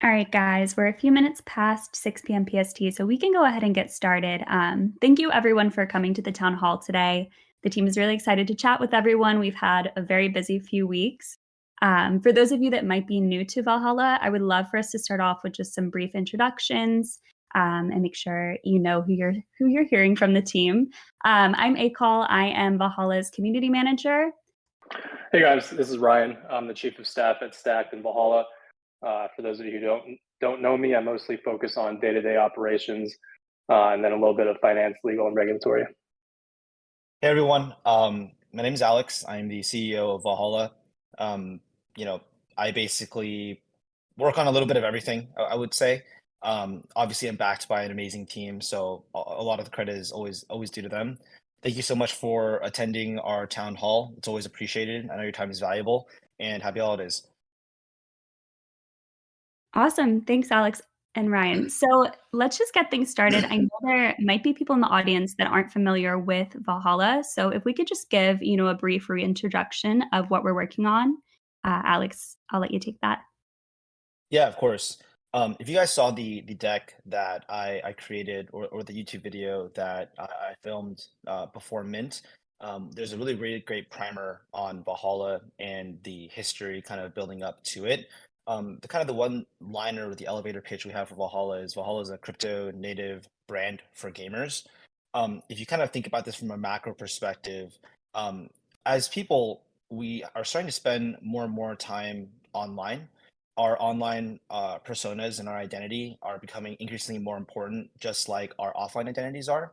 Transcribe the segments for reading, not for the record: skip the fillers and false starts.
All right, guys, we're a few minutes past 6 p.m. PST, so we can go ahead and get started. Thank you, everyone, for coming to the town hall today. The team is really excited to chat with everyone. We've had a very busy few weeks. For those of you that might be new to Valhalla, I would love for us to start off with just some brief introductions and make sure you know who you're hearing from the team. I'm Akal. I am Valhalla's community manager. Hey guys, this is Ryan. I'm the chief of staff at Stacked in Valhalla. For those of you who don't know me, I mostly focus on day-to-day operations, and then a little bit of finance, legal, and regulatory. Hey everyone, my name is Alex. I'm the CEO of Valhalla. Um, you know, I basically work on a little bit of everything, I would say. Obviously, I'm backed by an amazing team, so a lot of the credit is always due to them. Thank you so much for attending our town hall. It's always appreciated. I know your time is valuable, and happy holidays. Awesome. Thanks, Alex and Ryan. So let's just get things started. I know there might be people in the audience that aren't familiar with Valhalla. So if we could just give, a brief reintroduction of what we're working on. Alex, I'll let you take that. Yeah, of course. If you guys saw the deck that I created or the YouTube video that I filmed before Mint, there's a really great primer on Valhalla and the history kind of building up to it. The kind of the one liner with the elevator pitch we have for Valhalla is a crypto native brand for gamers. If you kind of think about this from a macro perspective, um, as people, we are starting to spend more and more time online. Our online personas and our identity are becoming increasingly more important, just like our offline identities are.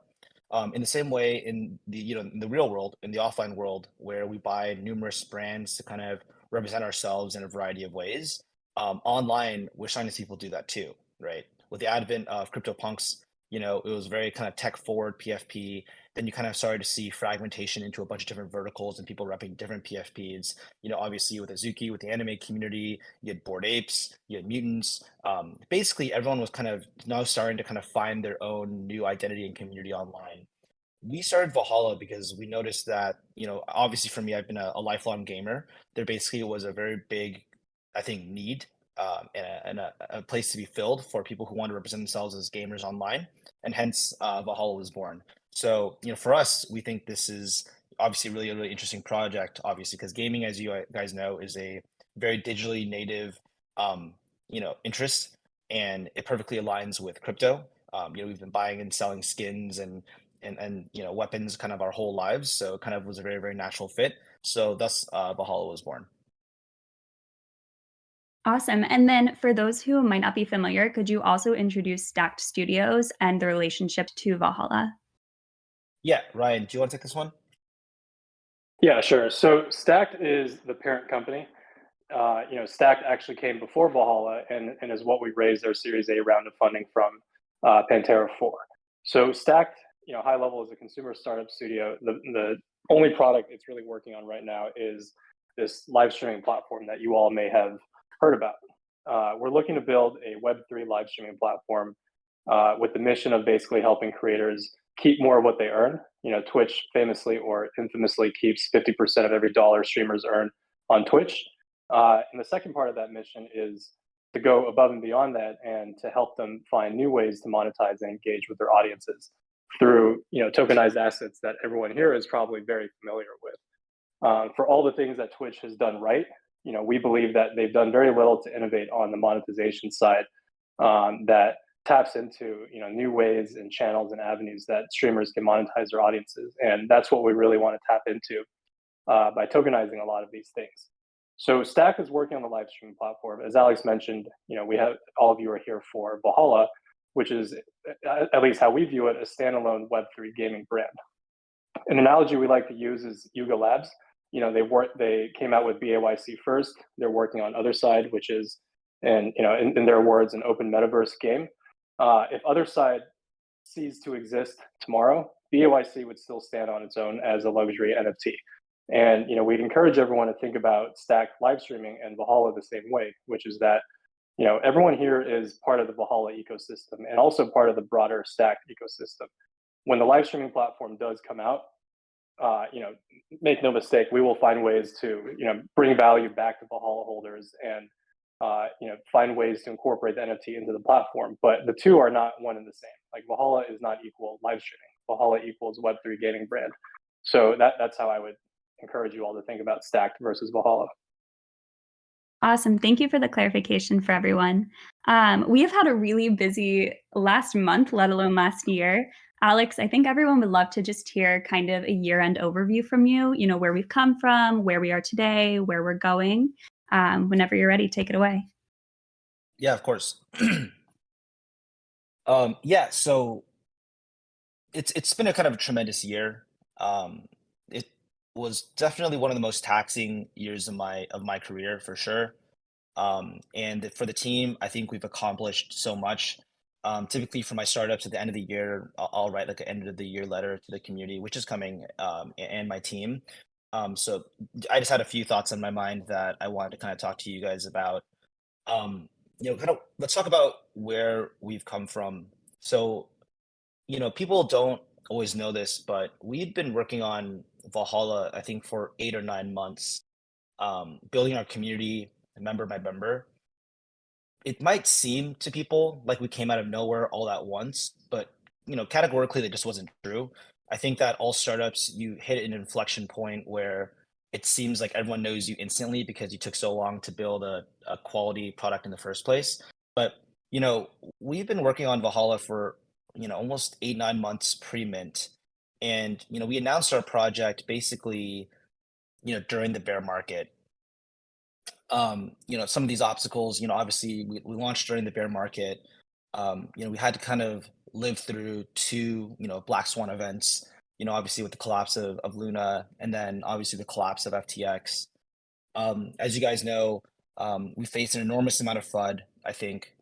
In the same way, in the in the real world, in the offline world, where we buy numerous brands to kind of represent ourselves in a variety of ways, online we're starting to see people do that too, right? With the advent of CryptoPunks, it was very kind of tech forward PFP. Then you kind of started to see fragmentation into a bunch of different verticals and people repping different PFPs. Obviously with Azuki, with the anime community, you had Bored Apes, you had Mutants. Basically, everyone was kind of now starting to kind of find their own new identity and community online. We started Valhalla because we noticed that, obviously for me, I've been a lifelong gamer. There basically was a very big, I think, need and a place to be filled for people who want to represent themselves as gamers online, and hence Valhalla was born. So, for us, we think this is obviously really interesting project, obviously, because gaming, as you guys know, is a very digitally native, interest, and it perfectly aligns with crypto. We've been buying and selling skins and weapons kind of our whole lives, so it kind of was a very natural fit. So thus, Valhalla was born. Awesome. And then for those who might not be familiar, could you also introduce Stacked Studios and the relationship to Valhalla? Yeah, Ryan, do you want to take this one? Yeah, sure. So Stacked is the parent company. Stacked actually came before Valhalla and is what we raised our Series A round of funding from Pantera for. So Stacked, high level is a consumer startup studio. The only product it's really working on right now is this live streaming platform that you all may have heard about. We're looking to build a Web3 live streaming platform with the mission of basically helping creators keep more of what they earn. Twitch famously or infamously keeps 50% of every dollar streamers earn on Twitch. And the second part of that mission is to go above and beyond that and to help them find new ways to monetize and engage with their audiences through tokenized assets that everyone here is probably very familiar with. For all the things that Twitch has done right, we believe that they've done very little to innovate on the monetization side that taps into new ways and channels and avenues that streamers can monetize their audiences, and that's what we really want to tap into by tokenizing a lot of these things. So Stack is working on the live streaming platform. As Alex mentioned, we have all of you are here for Valhalla, which is at least how we view it, a standalone Web3 gaming brand. An analogy we like to use is Yuga Labs. They came out with BAYC first. They're working on Other Side, which is, and in their words, an open metaverse game. If Other Side ceased to exist tomorrow, BAYC would still stand on its own as a luxury NFT. And we'd encourage everyone to think about Stack live streaming and Valhalla the same way, which is that everyone here is part of the Valhalla ecosystem and also part of the broader Stack ecosystem. When the live streaming platform does come out, make no mistake, we will find ways to bring value back to Valhalla holders and find ways to incorporate the NFT into the platform. But the two are not one and the same. Like Valhalla is not equal live streaming. Valhalla equals Web3 gaming brand. So that's how I would encourage you all to think about Stacked versus Valhalla. Awesome. Thank you for the clarification for everyone. We have had a really busy last month, let alone last year. Alex, I think everyone would love to just hear kind of a year-end overview from you, where we've come from, where we are today, where we're going. Whenever you're ready, take it away. Yeah, of course. Yeah, so it's been a kind of a tremendous year. It was definitely one of the most taxing years of my career for sure. And for the team, I think we've accomplished so much. Typically, for my startups at the end of the year, I'll write like an end of the year letter to the community, which is coming, and my team. So I just had a few thoughts on my mind that I wanted to kind of talk to you guys about. Kind of let's talk about where we've come from. So, people don't always know this, but we've been working on Valhalla, I think, for 8 or 9 months, building our community member by member. It might seem to people like we came out of nowhere all at once, but categorically that just wasn't true. I think that all startups, you hit an inflection point where it seems like everyone knows you instantly because you took so long to build a quality product in the first place. But you know, we've been working on Valhalla for almost 8 9 months pre-mint, and we announced our project basically during the bear market. Some of these obstacles, obviously we launched during the bear market. We had to kind of live through two, black swan events, obviously with the collapse of Luna and then obviously the collapse of FTX. As you guys know, we faced an enormous amount of FUD, I think,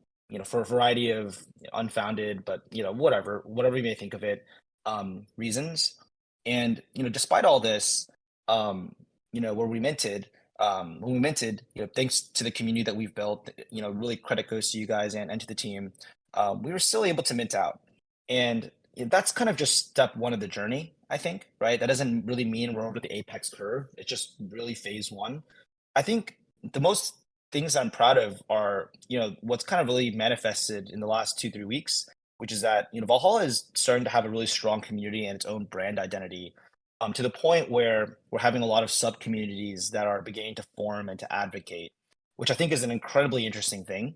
for a variety of unfounded, but whatever you may think of it, reasons. And despite all this, where we minted, when we minted, thanks to the community that we've built, really credit goes to you guys and to the team. We were still able to mint out, and that's kind of just step one of the journey, I think, right? That doesn't really mean we're over the apex curve. It's just really phase one. I think the most things I'm proud of are, what's kind of really manifested in the last 2 3 weeks, which is that Valhalla is starting to have a really strong community and its own brand identity, to the point where we're having a lot of sub communities that are beginning to form and to advocate, which I think is an incredibly interesting thing.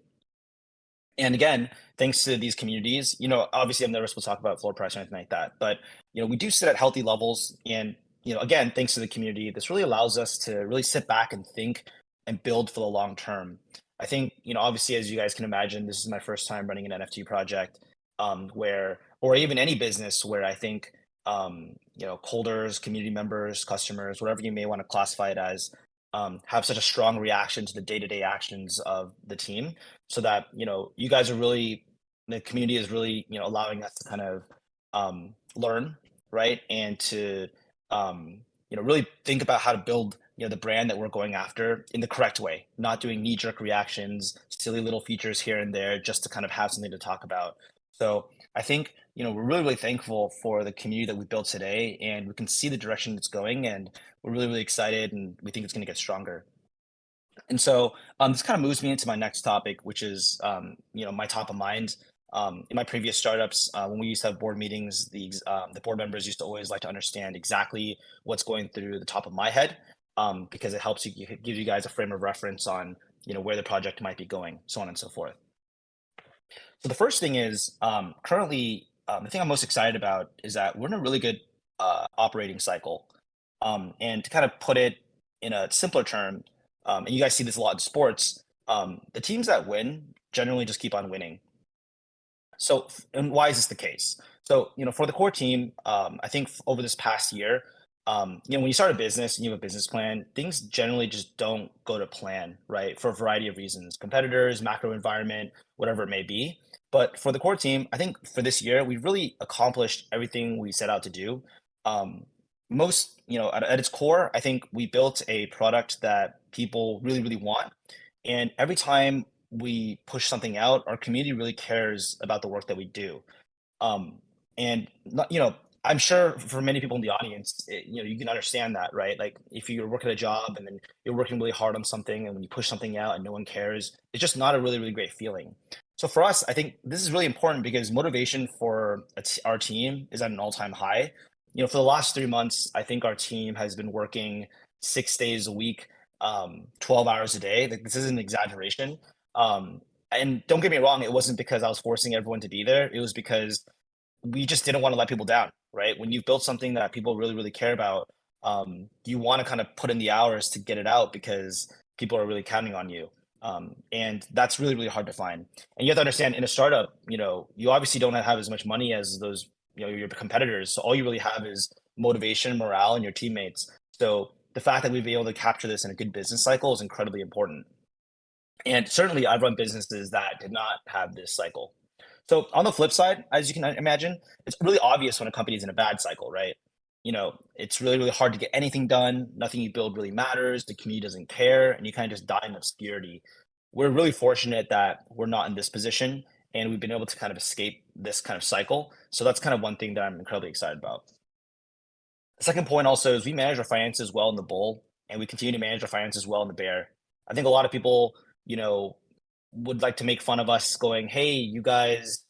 And again, thanks to these communities, obviously I'm never supposed to talk about floor price or anything like that, but we do sit at healthy levels. And again, thanks to the community, this really allows us to really sit back and think and build for the long term. I think, obviously, as you guys can imagine, this is my first time running an NFT project, where, or even any business where I think, holders, community members, customers, whatever you may want to classify it as, have such a strong reaction to the day-to-day actions of the team, so that you guys are really, the community is really allowing us to kind of learn, right, and to really think about how to build the brand that we're going after in the correct way, not doing knee-jerk reactions, silly little features here and there just to kind of have something to talk about. So I think we're really, really thankful for the community that we built today, and we can see the direction it's going, and we're really, really excited, and we think it's going to get stronger. And so this kind of moves me into my next topic, which is my top of mind. In my previous startups, when we used to have board meetings, the board members used to always like to understand exactly what's going through the top of my head, because it helps you give you guys a frame of reference on where the project might be going, so on and so forth. So the first thing is, currently, the thing I'm most excited about is that we're in a really good operating cycle. And to kind of put it in a simpler term, and you guys see this a lot in sports, the teams that win generally just keep on winning. So, and why is this the case? So, for the core team, I think over this past year, when you start a business and you have a business plan, things generally just don't go to plan, right? For a variety of reasons, competitors, macro environment, whatever it may be. But for the core team, I think for this year, we've really accomplished everything we set out to do. Um, at its core, I think we built a product that people really, really want. And every time we push something out, our community really cares about the work that we do. Um, and not, I'm sure for many people in the audience, you can understand that, right? Like if you're working a job and then you're working really hard on something, and when you push something out and no one cares, it's just not a really, really great feeling. So for us, I think this is really important because motivation for our team is at an all-time high. For the last 3 months, I think our team has been working 6 days a week, 12 hours a day. Like this isn't an exaggeration. Um, and don't get me wrong, it wasn't because I was forcing everyone to be there. It was because we just didn't want to let people down, right? When you've built something that people really, really care about, you want to kind of put in the hours to get it out because people are really counting on you. And that's really, really hard to find. And you have to understand in a startup, you obviously don't have as much money as those, your competitors. So all you really have is motivation, morale, and your teammates. So the fact that we've been able to capture this in a good business cycle is incredibly important. And certainly I've run businesses that did not have this cycle. So on the flip side, as you can imagine, it's really obvious when a company is in a bad cycle, right? It's really, really hard to get anything done. Nothing you build really matters. The community doesn't care, and you kind of just die in obscurity. We're really fortunate that we're not in this position, and we've been able to kind of escape this kind of cycle. So that's kind of one thing that I'm incredibly excited about. The second point also is we manage our finances well in the bull, and we continue to manage our finances well in the bear. I think a lot of people, you know, would like to make fun of us going, "Hey, you guys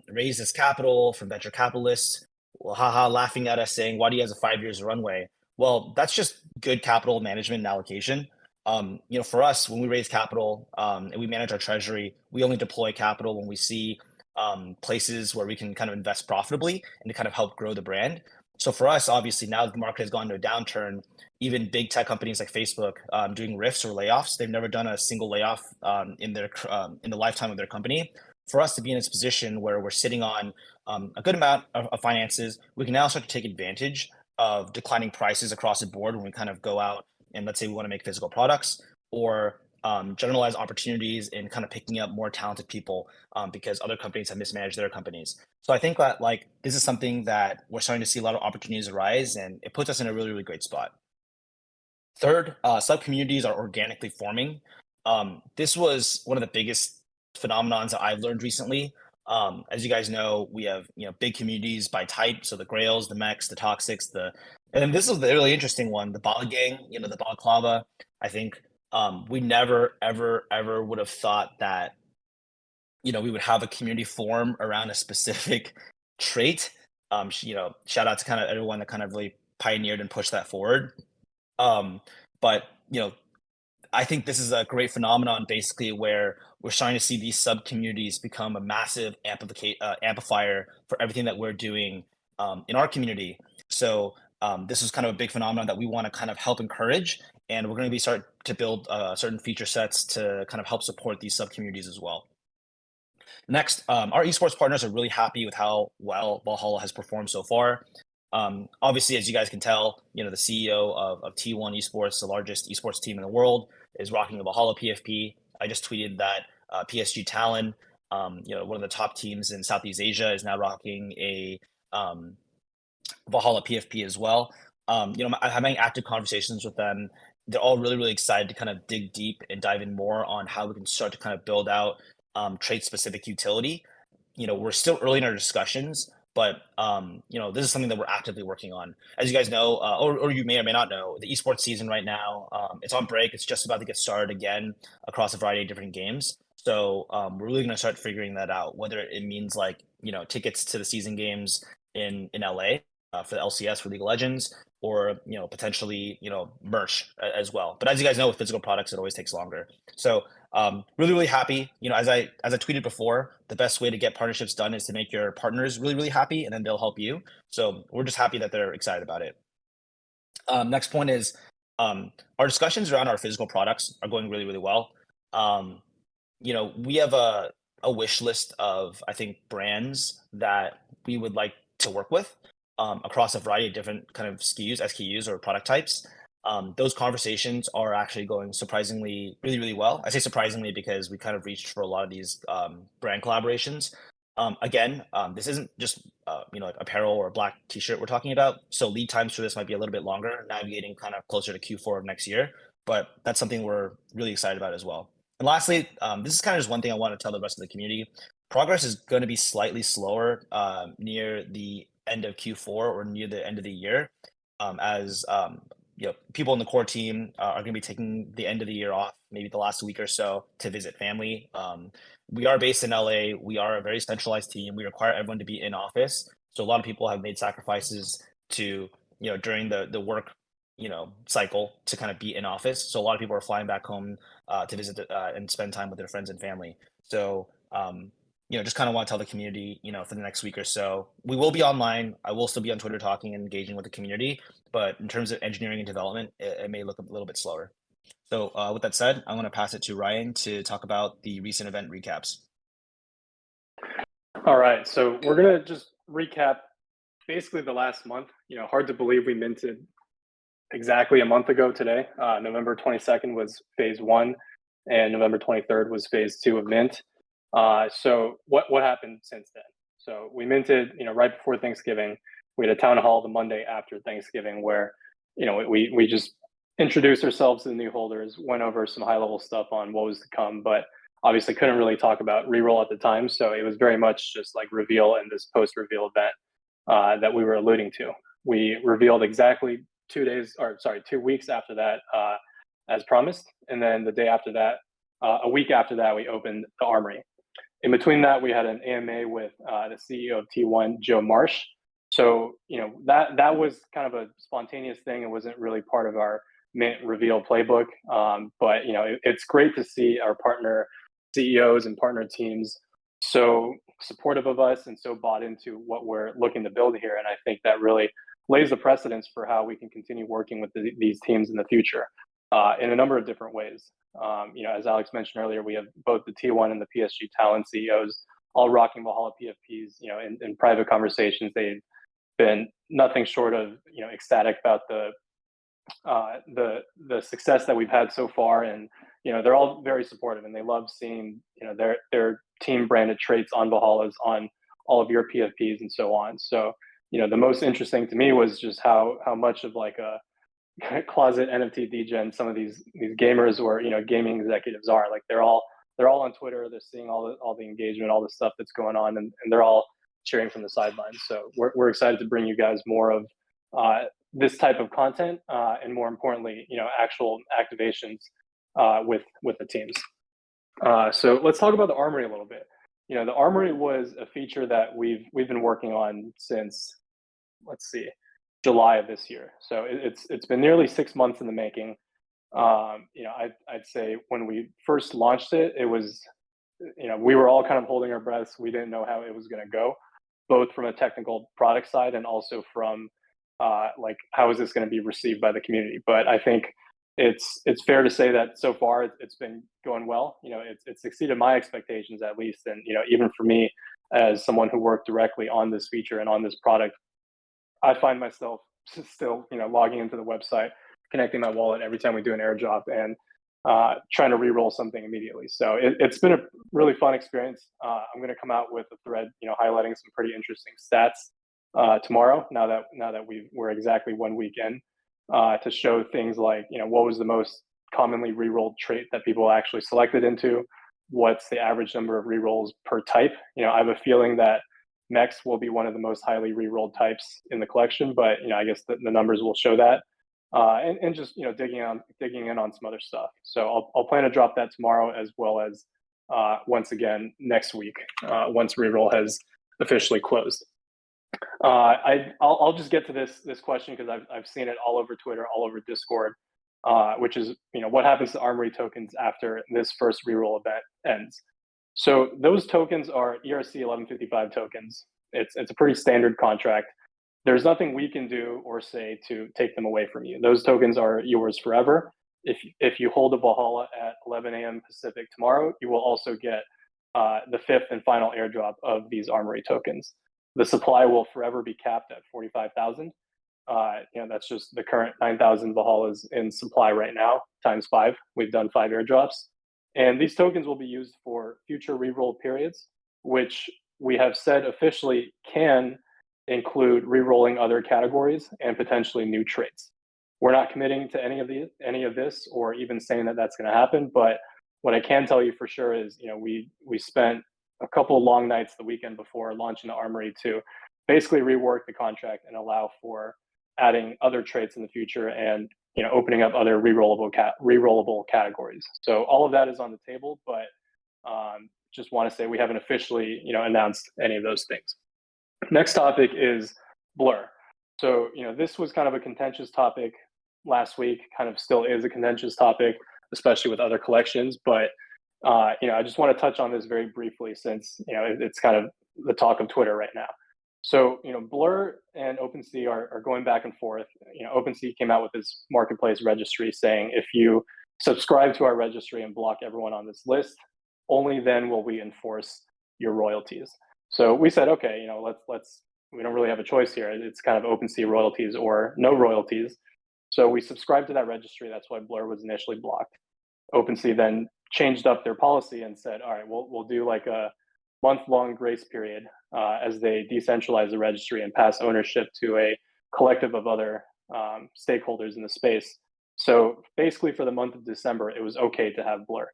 raise this capital from venture capitalists." Well, haha, laughing at us saying, "Why do you have a 5 years runway?" Well, that's just good capital management and allocation. For us, when we raise capital and we manage our treasury, we only deploy capital when we see places where we can kind of invest profitably and to kind of help grow the brand. So for us, obviously, now that the market has gone to a downturn, even big tech companies like Facebook doing rifts or layoffs, they've never done a single layoff in the lifetime of their company. For us to be in this position where we're sitting on a good amount of finances, we can now start to take advantage of declining prices across the board when we kind of go out and let's say we want to make physical products or generalize opportunities in kind of picking up more talented people because other companies have mismanaged their companies. So I think that like this is something that we're starting to see a lot of opportunities arise, and it puts us in a really, really great spot. Third, sub communities are organically forming. This was one of the biggest phenomenons that I've learned recently. As you guys know, we have big communities by type, so the Grails, the Mechs, the Toxics, and then this is the really interesting one, the Bala Gang, the Balaclava. I think we never, ever, ever would have thought that we would have a community form around a specific trait. Shout out to kind of everyone that kind of really pioneered and pushed that forward. But I think this is a great phenomenon, basically, where we're starting to see these sub communities become a massive amplifier for everything that we're doing in our community. So this is kind of a big phenomenon that we want to kind of help encourage, and we're going to be start to build certain feature sets to kind of help support these sub communities as well. Next, our esports partners are really happy with how well Valhalla has performed so far. Obviously, as you guys can tell, the CEO of T1 Esports, the largest esports team in the world, is rocking the Valhalla PFP. I just tweeted that PSG Talon, one of the top teams in Southeast Asia, is now rocking a Valhalla PFP as well. I'm having active conversations with them. They're all really, really excited to kind of dig deep and dive in more on how we can start to kind of build out trait-specific utility. We're still early in our discussions, but this is something that we're actively working on. As you guys know, or you may or may not know, the esports season right now, it's on break. It's just about to get started again across a variety of different games. So we're really going to start figuring that out, whether it means like, tickets to the season games in LA for the LCS for League of Legends, or potentially merch as well. But as you guys know, with physical products, it always takes longer. So really, really happy. As I tweeted before, the best way to get partnerships done is to make your partners really, really happy, and then they'll help you. So we're just happy that they're excited about it. Next point is our discussions around our physical products are going really, really well. We have a wish list of, I think, brands that we would like to work with across a variety of different kind of SKUs or product types. Those conversations are actually going surprisingly really, really well. I say surprisingly because we kind of reached for a lot of these brand collaborations. Again, this isn't just like apparel or a black t-shirt we're talking about. So lead times for this might be a little bit longer, navigating kind of closer to Q4 of next year. But that's something we're really excited about as well. And lastly, this is kind of just one thing I want to tell the rest of the community. Progress is going to be slightly slower near the end of Q4 or near the end of the year, as people in the core team are going to be taking the end of the year off, maybe the last week or so, to visit family. We are based in LA. We are a very centralized team. We require everyone to be in office. So a lot of people have made sacrifices to, during the work, cycle to kind of be in office. So a lot of people are flying back home to visit and spend time with their friends and family. So, just kind of want to tell the community, for the next week or so, we will be online. I will still be on Twitter talking and engaging with the community, but in terms of engineering and development, it may look a little bit slower. So with that said, I'm going to pass it to Ryan to talk about the recent event recaps. All right, so we're going to just recap basically the last month. Hard to believe we minted exactly a month ago today. November 22nd was phase 1, and November 23rd was phase 2 of mint. So what happened since then? So we minted, right before Thanksgiving. We had a town hall the Monday after Thanksgiving where, we just introduced ourselves to the new holders, went over some high level stuff on what was to come, but obviously couldn't really talk about reroll at the time. So it was very much just like reveal and this post reveal event that we were alluding to. We revealed exactly 2 weeks after that, as promised. And then the day after that, a week after that, we opened the Armory. In between that, we had an AMA with the CEO of T1, Joe Marsh. So, that was kind of a spontaneous thing. It wasn't really part of our mint reveal playbook. But, it's great to see our partner CEOs and partner teams so supportive of us and so bought into what we're looking to build here. And I think that really lays the precedence for how we can continue working with these teams in the future in a number of different ways. As Alex mentioned earlier, we have both the T1 and the PSG talent CEOs all rocking Valhalla PFPs. In private conversations, they've been nothing short of ecstatic about the success that we've had so far, and they're all very supportive, and they love seeing their team branded traits on Valhallas on all of your PFPs and so on. So the most interesting to me was just how much of like a closet NFT degen some of these gamers or gaming executives are. Like they're all on Twitter. They're seeing all the engagement, all the stuff that's going on, and they're all cheering from the sidelines. So we're excited to bring you guys more of this type of content, and more importantly, actual activations with the teams. So let's talk about the Armory a little bit. The Armory was a feature that we've been working on since, July of this year. So it's been nearly 6 months in the making. I'd say when we first launched it, it was, we were all kind of holding our breaths. We didn't know how it was going to go, both from a technical product side and also from how is this going to be received by the community. But I think it's fair to say that so far it's been going well. It's exceeded my expectations at least, and even for me as someone who worked directly on this feature and on this product, I find myself still, logging into the website, connecting my wallet every time we do an airdrop, and trying to re-roll something immediately. So it's been a really fun experience. I'm going to come out with a thread, highlighting some pretty interesting stats tomorrow. Now that we're exactly 1 week in, to show things like, what was the most commonly re-rolled trait that people actually selected into, what's the average number of re-rolls per type. I have a feeling that Mex will be one of the most highly re-rolled types in the collection, but I guess the numbers will show that. And just digging in on some other stuff. So I'll plan to drop that tomorrow, as well as once again next week, once reroll has officially closed. I'll just get to this question because I've seen it all over Twitter, all over Discord, which is what happens to Armory tokens after this first reroll event ends. So those tokens are ERC 1155 tokens. It's a pretty standard contract. There's nothing we can do or say to take them away from you. Those tokens are yours forever. If you hold a Valhalla at 11 a.m. Pacific tomorrow, you will also get the fifth and final airdrop of these Armory tokens. The supply will forever be capped at 45,000. That's just the current 9,000 Valhallas in supply right now, times 5. We've done 5 airdrops. And these tokens will be used for future reroll periods, which we have said officially can include re-rolling other categories and potentially new traits. We're not committing to any of this or even saying that that's going to happen, but what I can tell you for sure is we spent a couple of long nights the weekend before launching the Armory to basically rework the contract and allow for adding other traits in the future and opening up other rerollable categories. So all of that is on the table, but just want to say we haven't officially announced any of those things. Next topic is Blur. So this was kind of a contentious topic last week, kind of still is a contentious topic, especially with other collections. But I just want to touch on this very briefly since it's kind of the talk of Twitter right now. So Blur and OpenSea are going back and forth. OpenSea came out with this marketplace registry saying if you subscribe to our registry and block everyone on this list, only then will we enforce your royalties. So we said, okay, let's we don't really have a choice here. It's kind of OpenSea royalties or no royalties. So we subscribed to that registry. That's why Blur was initially blocked. OpenSea then changed up their policy and said, all right, we'll do like a month-long grace period as they decentralize the registry and pass ownership to a collective of other stakeholders in the space. So basically for the month of December, it was okay to have Blur,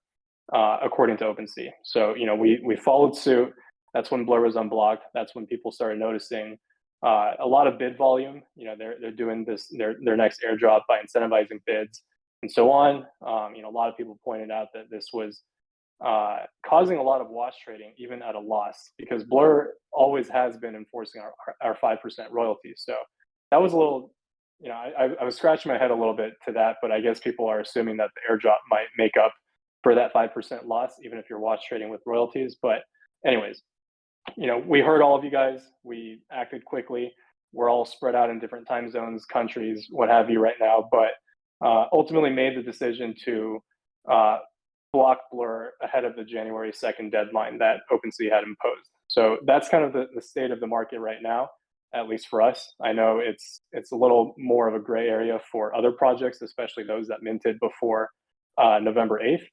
according to OpenSea. So, we followed suit. That's when Blur was unblocked. That's when people started noticing a lot of bid volume. They're doing their next airdrop by incentivizing bids and so on. A lot of people pointed out that this was causing a lot of wash trading, even at a loss, because Blur always has been enforcing our 5% royalties. So that was a little, I was scratching my head a little bit to that, but I guess people are assuming that the airdrop might make up for that 5% loss, even if you're wash trading with royalties. But anyways, we heard all of you guys. We acted quickly. We're all spread out in different time zones, countries, what have you right now, but ultimately made the decision to block Blur ahead of the January 2nd deadline that OpenSea had imposed. So that's kind of the state of the market right now, at least for us. I know it's a little more of a gray area for other projects, especially those that minted before November 8th.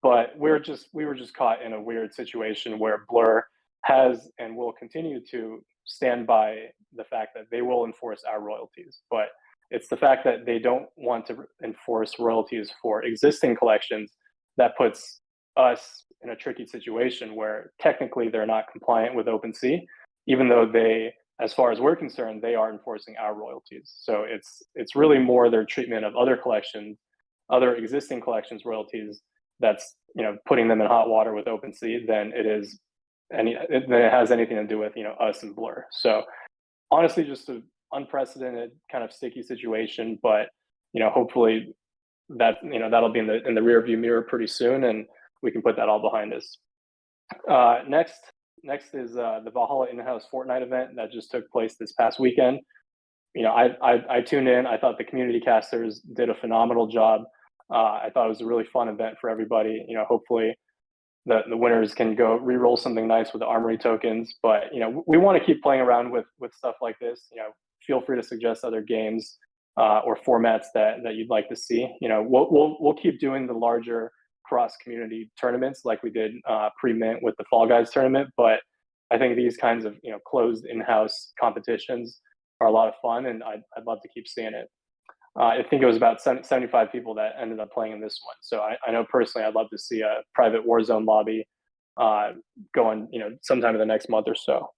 But we were just caught in a weird situation where Blur has and will continue to stand by the fact that they will enforce our royalties. But it's the fact that they don't want to enforce royalties for existing collections that puts us in a tricky situation where technically they're not compliant with OpenSea, even though they, as far as we're concerned, they are enforcing our royalties. So it's really more their treatment of other collections, other existing collections royalties that's putting them in hot water with OpenSea than it has anything to do with us and Blur. So honestly, just an unprecedented kind of sticky situation, but hopefully that that'll be in the rear view mirror pretty soon, and we can put that all behind us. Next is the Valhalla in-house Fortnite event that just took place this past weekend. I tuned in. I thought the community casters did a phenomenal job. I thought it was a really fun event for everybody. Hopefully the winners can go re-roll something nice with the armory tokens. But we want to keep playing around with stuff like this. Feel free to suggest other games or formats that you'd like to see. We'll keep doing the larger cross community tournaments like we did pre-mint with the Fall Guys tournament. But I think these kinds of closed in-house competitions are a lot of fun, and I'd love to keep seeing it. I think it was about 75 people that ended up playing in this one. So I know personally I'd love to see a private Warzone lobby going, sometime in the next month or so.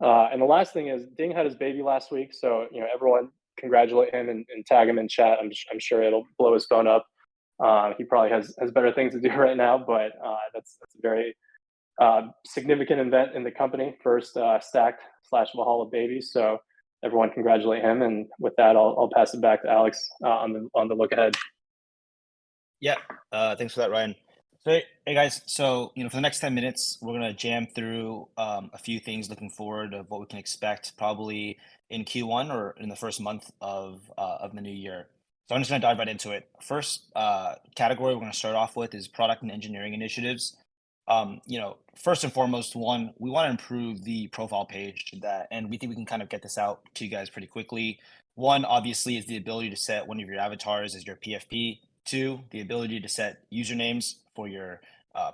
And the last thing is Ding had his baby last week. So, everyone congratulate him and tag him in chat. I'm sure it'll blow his phone up. He probably has better things to do right now, but that's a very significant event in the company. First stacked / Valhalla baby. So everyone congratulate him. And with that, I'll pass it back to Alex on the look ahead. Yeah, thanks for that, Ryan. So, hey guys, so for the next 10 minutes, we're gonna jam through a few things looking forward of what we can expect probably in Q1 or in the first month of the new year. So I'm just gonna dive right into it. First category we're gonna start off with is product and engineering initiatives. First and foremost, one, we want to improve the profile page and we think we can kind of get this out to you guys pretty quickly. One, obviously, is the ability to set one of your avatars as your PFP. Two, the ability to set usernames for your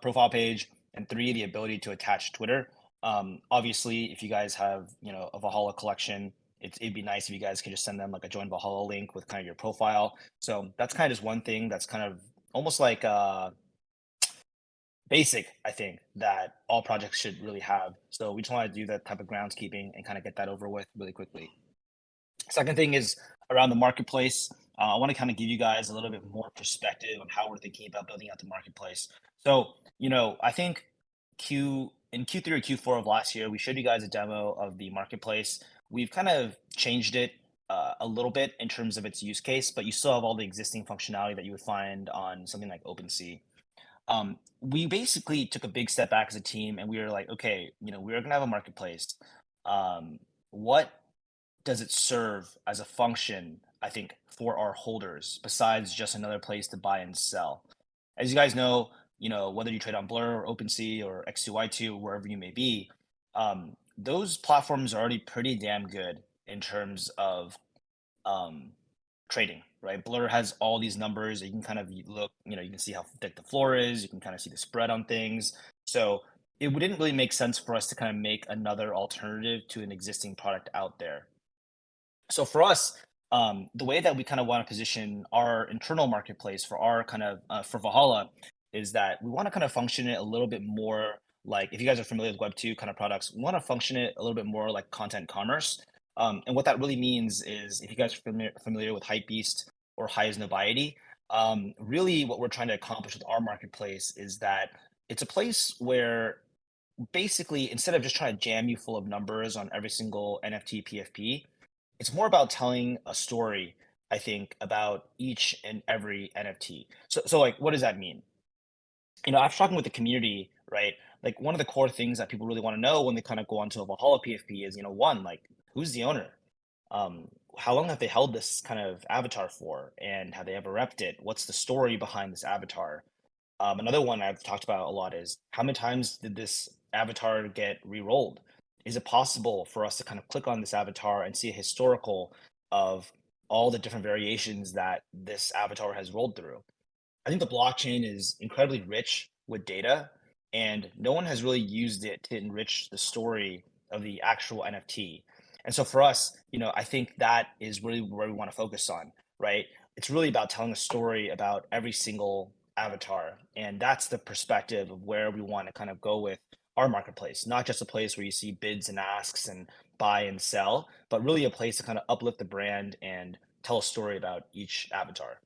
profile page. And three, the ability to attach Twitter. Obviously, if you guys have, a Valhalla collection, it'd be nice if you guys could just send them like a join Valhalla link with kind of your profile. So that's kind of just one thing that's kind of almost like basic, I think, that all projects should really have. So we just want to do that type of groundskeeping and kind of get that over with really quickly. Second thing is around the marketplace. I want to kind of give you guys a little bit more perspective on how we're thinking about building out the marketplace. So, I think in Q3 or Q4 of last year, we showed you guys a demo of the marketplace. We've kind of changed it a little bit in terms of its use case, but you still have all the existing functionality that you would find on something like OpenSea. We basically took a big step back as a team and we were like, okay, we're going to have a marketplace. What does it serve as a function, I think, for our holders besides just another place to buy and sell? As you guys know, whether you trade on Blur or OpenSea or X2Y2, wherever you may be, those platforms are already pretty damn good in terms of um, trading, right? Blur has all these numbers that you can kind of look, you can see how thick the floor is, you can kind of see the spread on things. So it wouldn't really make sense for us to kind of make another alternative to an existing product out there. So for us, the way that we kind of want to position our internal marketplace for our kind of for Valhalla is that we want to kind of function it a little bit more like if you guys are familiar with Web2 kind of products, we want to function it a little bit more like content commerce. And what that really means is if you guys are familiar with Hypebeast or High as Nobiety, really what we're trying to accomplish with our marketplace is that it's a place where basically instead of just trying to jam you full of numbers on every single NFT PFP, it's more about telling a story, I think, about each and every NFT. So like, what does that mean? After talking with the community, right? Like one of the core things that people really want to know when they kind of go onto a Valhalla PFP is, one, like who's the owner? How long have they held this kind of avatar for? And have they ever repped it? What's the story behind this avatar? Another one I've talked about a lot is how many times did this avatar get re-rolled? Is it possible for us to kind of click on this avatar and see a historical of all the different variations that this avatar has rolled through? I think the blockchain is incredibly rich with data, and no one has really used it to enrich the story of the actual NFT. And so for us, I think that is really where we want to focus on, right? It's really about telling a story about every single avatar. And that's the perspective of where we want to kind of go with our marketplace, not just a place where you see bids and asks and buy and sell, but really a place to kind of uplift the brand and tell a story about each avatar.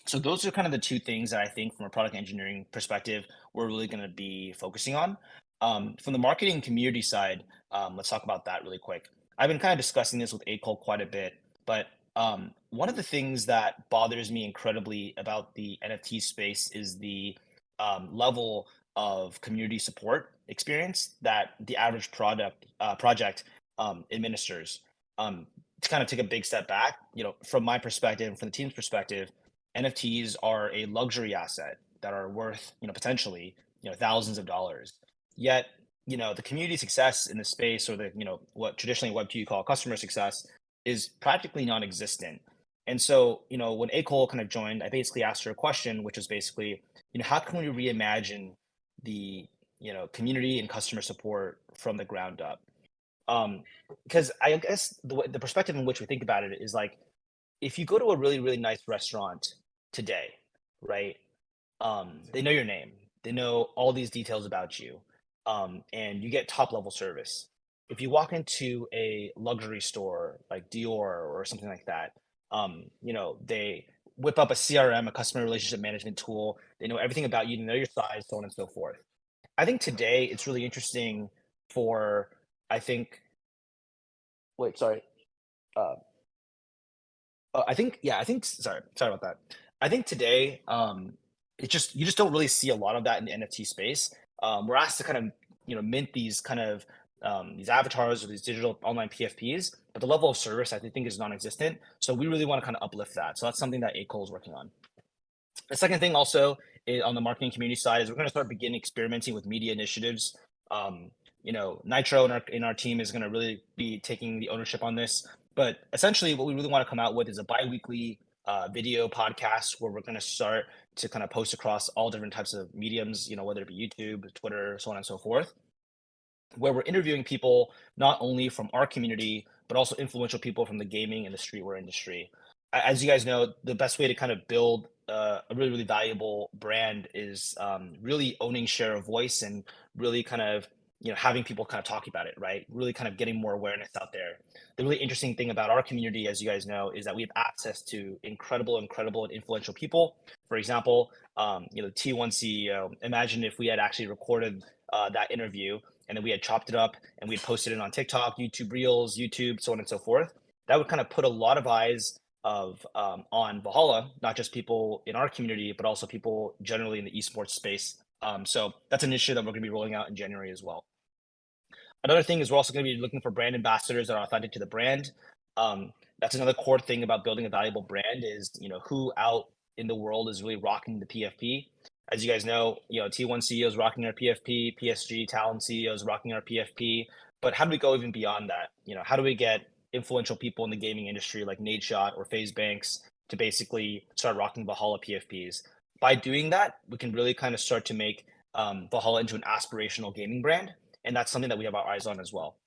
So those are kind of the two things that I think from a product engineering perspective, we're really going to be focusing on. From the marketing community side, let's talk about that really quick. I've been kind of discussing this with Acol quite a bit, but one of the things that bothers me incredibly about the NFT space is the level of community support experience that the average project administers. To kind of take a big step back, from my perspective and from the team's perspective, NFTs are a luxury asset that are worth, potentially, thousands of dollars. Yet, the community success in the space or the, what traditionally Web2 you call customer success is practically non-existent. And so, when Acol kind of joined, I basically asked her a question, which is basically, how can we reimagine the, community and customer support from the ground up? Because I guess the perspective in which we think about it is like, if you go to a really, really nice restaurant today, right? They know your name, they know all these details about you, and you get top level service. If you walk into a luxury store like Dior or something like that, they whip up a CRM, a customer relationship management tool. They know everything about you, they know your size, so on and so forth. I think today it's really interesting for, I think, wait, sorry. Uh, sorry about that. I think today, you just don't really see a lot of that in the NFT space. We're asked to kind of, mint these kind of these avatars or these digital online PFPs, but the level of service I think is non-existent. So we really want to kind of uplift that. So that's something that Acol is working on. The second thing also on the marketing community side is we're going to start beginning experimenting with media initiatives. Nitro in our team is going to really be taking the ownership on this. But essentially, what we really want to come out with is a bi-weekly video podcast where we're going to start to kind of post across all different types of mediums, whether it be YouTube, Twitter, so on and so forth, where we're interviewing people not only from our community, but also influential people from the gaming and the streetwear industry. As you guys know, the best way to kind of build a really, really valuable brand is really owning share of voice and really kind of, having people kind of talk about it, right? Really kind of getting more awareness out there. The really interesting thing about our community, as you guys know, is that we have access to incredible, incredible and influential people. For example, the T1 CEO, imagine if we had actually recorded that interview and then we had chopped it up and we had posted it on TikTok, YouTube Reels, YouTube, so on and so forth. That would kind of put a lot of eyes of on Valhalla, not just people in our community, but also people generally in the esports space. So that's an initiative that we're going to be rolling out in January as well. Another thing is we're also going to be looking for brand ambassadors that are authentic to the brand. That's another core thing about building a valuable brand is, who out in the world is really rocking the PFP. As you guys know, T1 CEOs rocking our PFP, PSG Talent CEOs rocking our PFP. But how do we go even beyond that? How do we get influential people in the gaming industry like Nadeshot or FaZe Banks to basically start rocking Valhalla PFPs? By doing that, we can really kind of start to make Valhalla into an aspirational gaming brand. And that's something that we have our eyes on as well.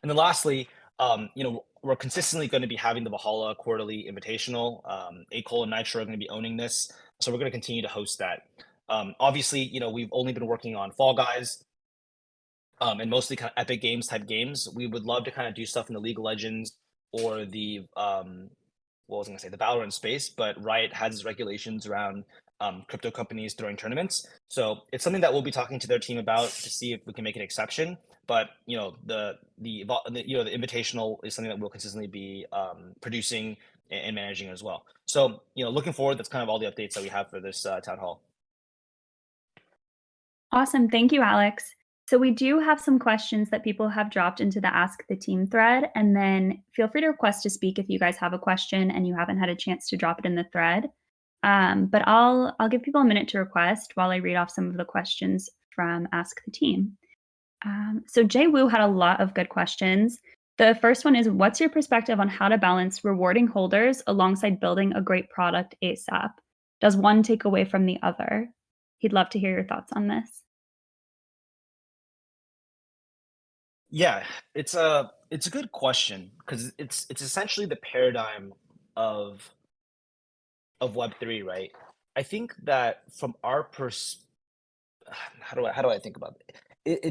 And then lastly, we're consistently going to be having the Valhalla quarterly invitational. Acol and Nitro are going to be owning this. So we're going to continue to host that. Obviously, we've only been working on Fall Guys and mostly kind of Epic Games type games. We would love to kind of do stuff in the League of Legends or the, what was I going to say, the Valorant space, but Riot has its regulations around crypto companies throwing tournaments. So it's something that we'll be talking to their team about to see if we can make an exception. But the invitational is something that we'll consistently be producing and managing as well. So looking forward, that's kind of all the updates that we have for this town hall. Awesome. Thank you, Alex. So we do have some questions that people have dropped into the Ask the Team thread, and then feel free to request to speak if you guys have a question and you haven't had a chance to drop it in the thread. But I'll give people a minute to request while I read off some of the questions from Ask the Team. So Jay Wu had a lot of good questions. The first one is, what's your perspective on how to balance rewarding holders alongside building a great product ASAP? Does one take away from the other? He'd love to hear your thoughts on this. Yeah, it's a good question because it's essentially the paradigm of Web3, right? I think that from our how do I think about it?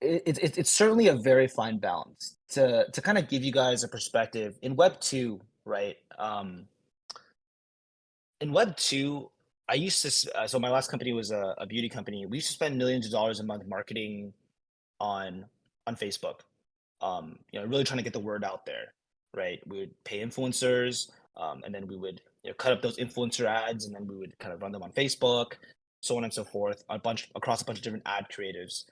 It's certainly a very fine balance to kind of give you guys a perspective in Web2, right? In Web2, I used to so my last company was a beauty company. We used to spend millions of dollars a month marketing on Facebook. Really trying to get the word out there, right? We would pay influencers, and then we would cut up those influencer ads, and then we would kind of run them on Facebook, so on and so forth, across a bunch of different ad creatives,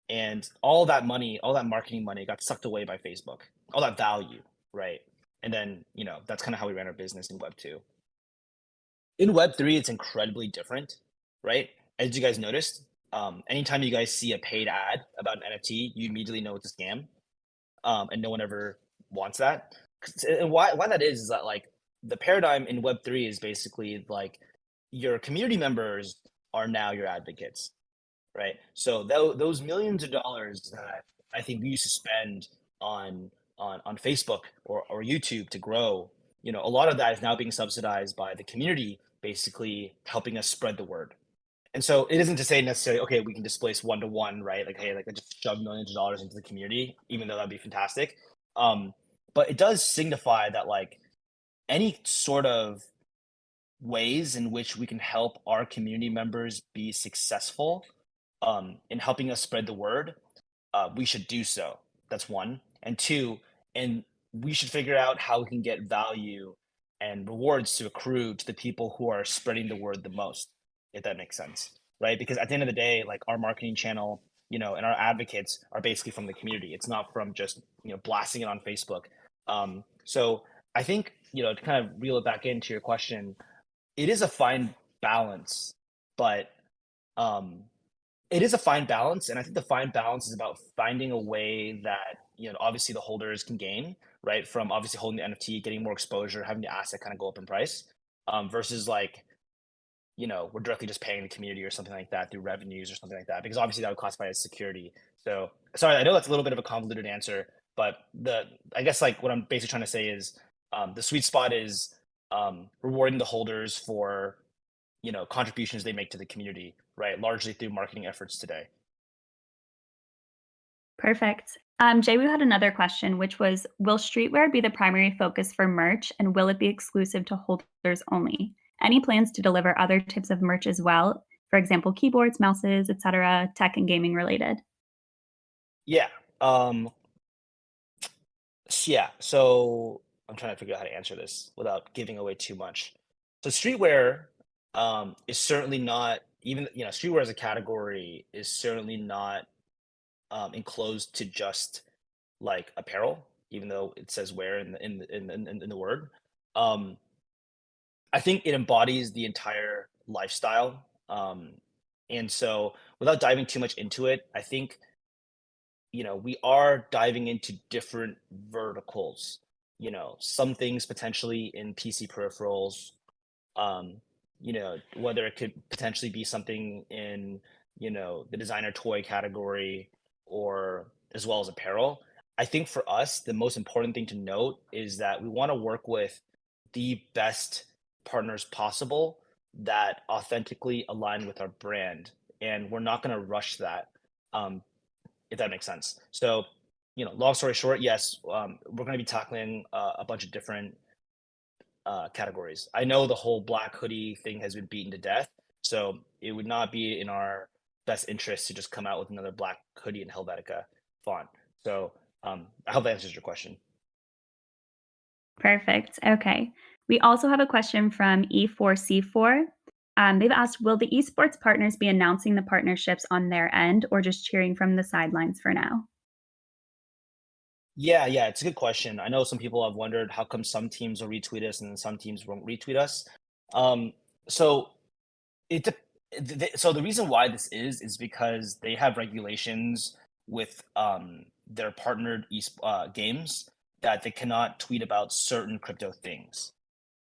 and all that money, all that marketing money, got sucked away by Facebook, all that value, right? And then that's kind of how we ran our business in Web2. In Web3, it's incredibly different, right? As you guys noticed, anytime you guys see a paid ad about an NFT, you immediately know it's a scam. And no one ever wants that. And why that is that like the paradigm in Web3 is basically like your community members are now your advocates, right? So those millions of dollars that I think we used to spend on Facebook or YouTube to grow, a lot of that is now being subsidized by the community, basically helping us spread the word. And so it isn't to say necessarily, okay, we can displace one to one, right? Like, hey, like I just shove millions of dollars into the community, even though that'd be fantastic. But it does signify that like any sort of ways in which we can help our community members be successful in helping us spread the word, we should do so. That's one. And two, and we should figure out how we can get value and rewards to accrue to the people who are spreading the word the most, if that makes sense, right? Because at the end of the day, like our marketing channel, and our advocates are basically from the community. It's not from just blasting it on Facebook. So I think to kind of reel it back into your question, it is a fine balance, but it is a fine balance, and I think the fine balance is about finding a way that obviously the holders can gain, right, from obviously holding the NFT, getting more exposure, having the asset kind of go up in price, versus like we're directly just paying the community or something like that through revenues or something like that, because obviously that would classify as security. So sorry, I know that's a little bit of a convoluted answer, but I guess like what I'm basically trying to say is the sweet spot is rewarding the holders for contributions they make to the community, right? Largely through marketing efforts today. Perfect. Jay, we had another question, which was, will streetwear be the primary focus for merch, and will it be exclusive to holders only? Any plans to deliver other types of merch as well? For example, keyboards, mouses, etc., tech and gaming related. Yeah. Yeah. So I'm trying to figure out how to answer this without giving away too much. So streetwear is certainly not even streetwear as a category is certainly not enclosed to just like apparel, even though it says wear in the word. Um, I think it embodies the entire lifestyle. And so without diving too much into it, I think we are diving into different verticals. Some things potentially in PC peripherals, whether it could potentially be something in, the designer toy category or as well as apparel. I think for us, the most important thing to note is that we want to work with the best partners possible that authentically align with our brand. And we're not going to rush that. Um, if that makes sense. So, long story short, yes, we're going to be tackling a bunch of different categories. I know the whole black hoodie thing has been beaten to death, so it would not be in our best interest to just come out with another black hoodie in Helvetica font. So, I hope that answers your question. Perfect. Okay. We also have a question from E4C4. They've asked, will the esports partners be announcing the partnerships on their end or just cheering from the sidelines for now? Yeah, it's a good question. I know some people have wondered how come some teams will retweet us and then some teams won't retweet us. Um, so It dep so the reason why this is because they have regulations with, their partnered games that they cannot tweet about certain crypto things,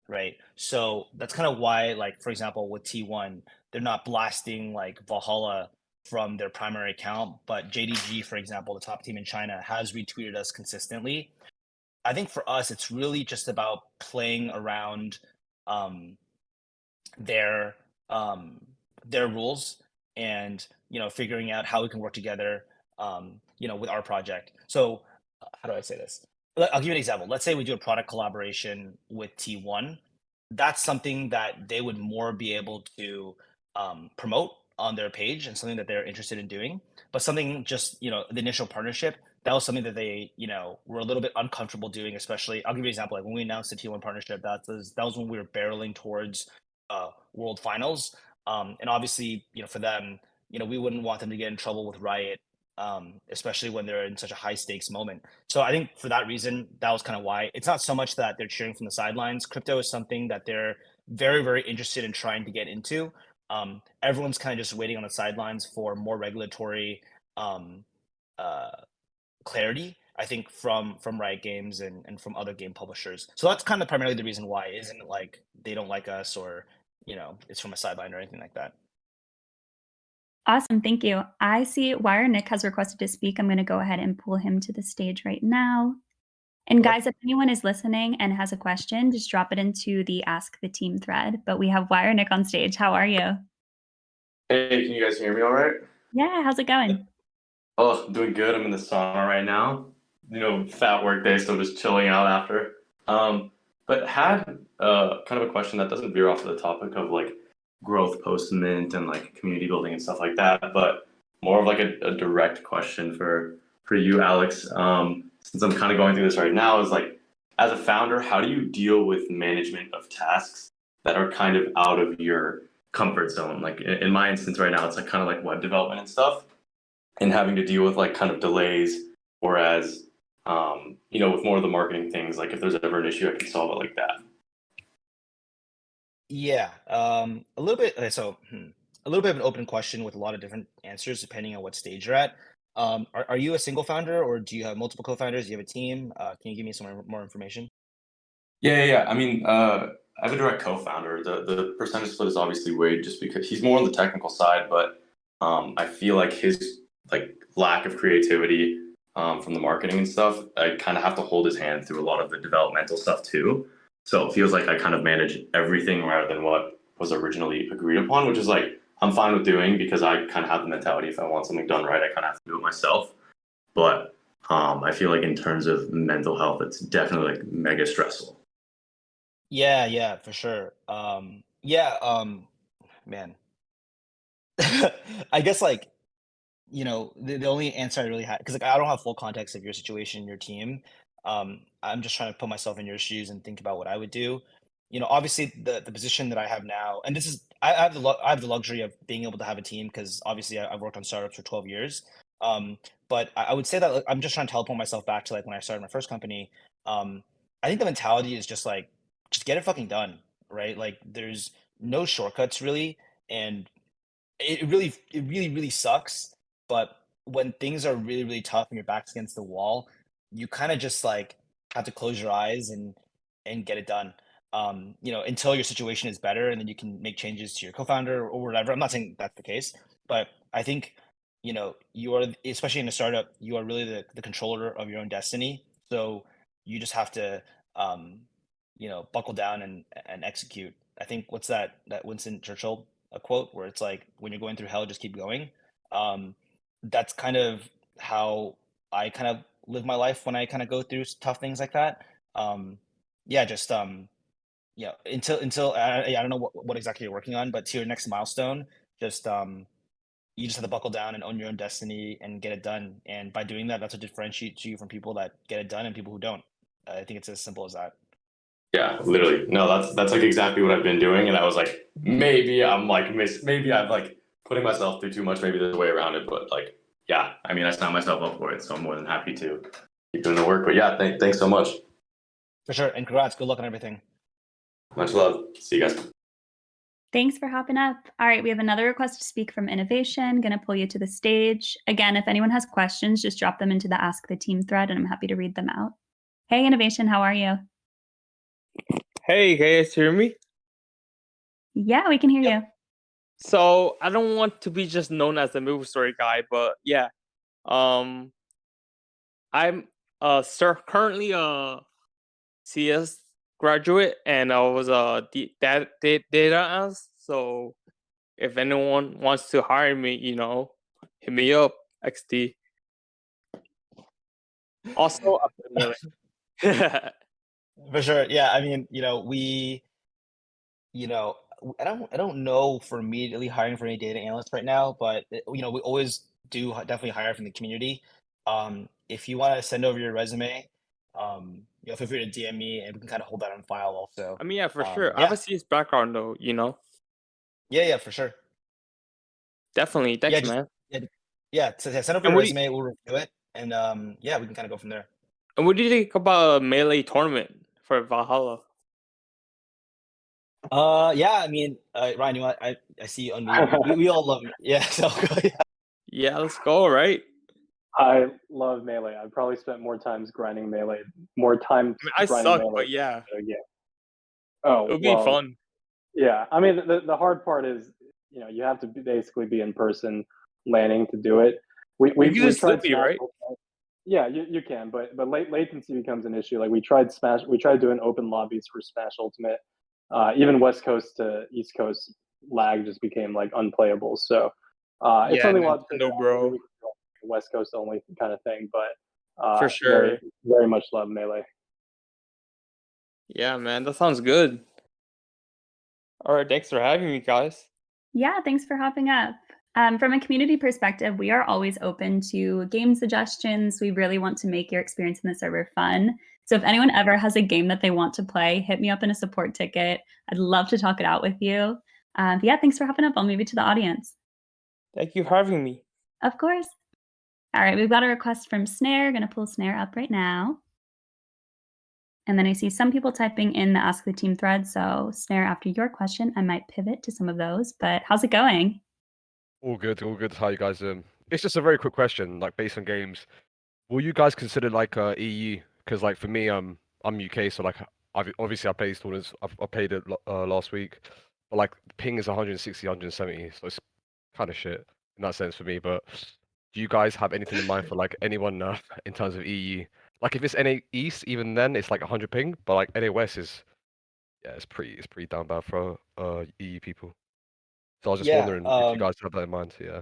right? So that's kind of why, like, for example, with T1, they're not blasting like Valhalla from their primary account, but JDG, for example, the top team in China, has retweeted us consistently. I think for us, it's really just about playing around, um, their um their rules and figuring out how we can work together with our project. So how do I say this? I'll give you an example. Let's say we do a product collaboration with T1. That's something that they would more be able to promote on their page and something that they're interested in doing. But something just, the initial partnership, that was something that they, were a little bit uncomfortable doing, especially I'll give you an example. Like when we announced the T1 partnership, that was when we were barreling towards world finals. And obviously, for them, we wouldn't want them to get in trouble with Riot, especially when they're in such a high stakes moment. So I think for that reason, that was kind of why. It's not so much that they're cheering from the sidelines. Crypto is something that they're very, very interested in trying to get into. Everyone's kind of just waiting on the sidelines for more regulatory um, uh, clarity, I think, from Riot Games and from other game publishers. So that's kind of primarily the reason why. It isn't like they don't like us or it's from a sideline or anything like that. Awesome. Thank you. I see Wire Nick has requested to speak. I'm going to go ahead and pull him to the stage right now. And Okay. guys, if anyone is listening and has a question, just drop it into the Ask the Team thread. But we have Wire Nick on stage. How are you? Hey, can you guys hear me all right? Yeah, how's it going? Oh, doing good. I'm in the sauna right now. Fat work day, so just chilling out after. But had kind of a question that doesn't veer off of the topic of like growth post mint and like community building and stuff like that, but more of like a direct question for you, Alex. Since I'm kind of going through this right now, is like as a founder, how do you deal with management of tasks that are kind of out of your comfort zone? Like in my instance right now, it's like kind of like web development and stuff and having to deal with like kind of delays. Whereas, with more of the marketing things, like if there's ever an issue, I can solve it like that. Yeah, a little bit. A little bit of an open question with a lot of different answers depending on what stage you're at. Are you a single founder or do you have multiple co-founders? Do you have a team? Can you give me some more information? Yeah. I mean, I have a direct co-founder. The percentage split is obviously Wade, just because he's more on the technical side, but I feel like his like lack of creativity from the marketing and stuff, I kind of have to hold his hand through a lot of the developmental stuff too. So it feels like I kind of manage everything rather than what was originally agreed upon, which is like I'm fine with doing because I kind of have the mentality if I want something done right, I kind of have to do it myself. But I feel like in terms of mental health, it's definitely like mega stressful. Yeah, for sure. Man. I guess like, the only answer I really had, because like I don't have full context of your situation, your team. I'm just trying to put myself in your shoes and think about what I would do. Obviously the position that I have now, and this is I have the luxury of being able to have a team because obviously I've worked on startups for 12 years. Um, but I would say that like, I'm just trying to teleport myself back to like when I started my first company. Um, I think the mentality is just like just get it fucking done, right? Like there's no shortcuts really, and it really sucks, but when things are really, really tough and your back's against the wall, you kinda just, like, have to close your eyes and get it done, until your situation is better, and then you can make changes to your co-founder or whatever. I'm not saying that's the case, but I think, you are especially in a startup, you are really the controller of your own destiny, so you just have to, um, buckle down and execute. I think what's that Winston Churchill a quote where it's like, "When you're going through hell, just keep going." Um, that's kind of how I kind of live my life when I kind of go through tough things like that. Yeah, just until I don't know what exactly you're working on, but to your next milestone, just you just have to buckle down and own your own destiny and get it done. And by doing that, that's what differentiates you from people that get it done and people who don't. I think it's as simple as that. Yeah, literally. No, that's like exactly what I've been doing, and I was like, maybe I'm like putting myself through too much. Maybe there's a way around it, but like, yeah, I mean, I signed myself up for it, so I'm more than happy to keep doing the work. But yeah, thanks so much. For sure. And congrats. Good luck on everything. Much love. See you guys. Thanks for hopping up. All right, we have another request to speak from Innovation. Going to pull you to the stage. Again, if anyone has questions, just drop them into the Ask the Team thread, and I'm happy to read them out. Hey, Innovation, how are you? Hey, can you guys hear me? Yeah, we can hear you. So I don't want to be just known as the movie story guy, but yeah, um, I'm currently a CS graduate, and I was a data analyst. So if anyone wants to hire me, hit me up, XD. Also, I'm familiar. For sure. Yeah. I mean, you know, I don't know for immediately hiring for any data analysts right now, but we always do definitely hire from the community. If you want to send over your resume, feel free to DM me and we can kind of hold that on file also. I mean, yeah, for sure. I have Yeah, a CS background, though. yeah, for sure. Definitely. Yeah, Thanks, just man. yeah, so yeah, send over And your what do you, resume, we'll review it, and yeah, we can kind of go from there. and what do you think about a melee tournament for Valhalla? Yeah, I mean, Ryan, I see you unmuted. We all love yeah, so yeah. Yeah, let's go, right? I love Melee. I've probably spent more time grinding Melee I mean, I than suck, but yeah, a game. it Oh, would be well, fun. yeah. I mean, the hard part is, you have to basically be in person landing to do it. You can We just tried slip me, Smash. right? Yeah, you can, but latency becomes an issue. Like we tried doing open lobbies for Smash Ultimate. Even West Coast to East Coast lag just became like unplayable. So it's Yeah, something we'll have to figure Nintendo, out. Maybe bro, we can do a West Coast only kind of thing. But for very sure. very much love Melee. Yeah, man, that sounds good. All right, thanks for having me, guys. Yeah, thanks for hopping up. From a community perspective, we are always open to game suggestions. We really want to make your experience in the server fun. So if anyone ever has a game that they want to play, hit me up in a support ticket. I'd love to talk it out with you. Yeah, thanks for hopping up. I'll move you to the audience. Thank you for having me. Of course. All right, we've got a request from Snare. Going to pull Snare up right now. And then I see some people typing in the Ask the Team thread. So, Snare, after your question, I might pivot to some of those. But how's it going? All good, all good. How you guys doing? It's just a very quick question, like based on games. Will you guys consider like EU? Because like for me, I'm UK, so like obviously I played these tournaments. I played it last week, but like ping is 160, 170, so it's kind of shit in that sense for me. But do you guys have anything in mind for like anyone in terms of EU? Like if it's NA East, even then it's like 100 ping, but like NA West is Yeah, it's pretty down bad for EU people. So I was just Yeah, wondering if you guys have that in mind. Yeah,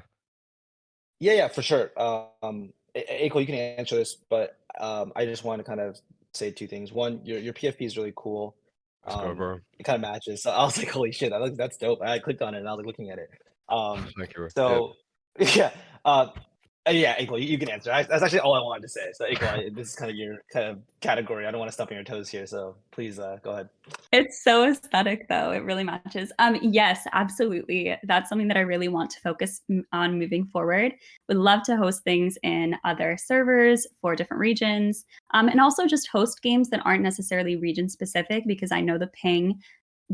yeah, for sure. Aiko, you can answer this, but I just want to kind of say two things. One, your PFP is really cool. let's go, bro. It kind of matches. So I was like, holy shit, that's dope. I clicked on it and I was like looking at it. Thank you, bro. Yeah, So yeah, uh, yeah, Aiko, you can answer. That's actually all I wanted to say. So Aiko, this is kind of your kind of category. I don't want to step on your toes here, so please go ahead. It's so aesthetic, though. It really matches. Yes, absolutely. That's something that I really want to focus on moving forward. Would love to host things in other servers for different regions, and also just host games that aren't necessarily region specific because I know the ping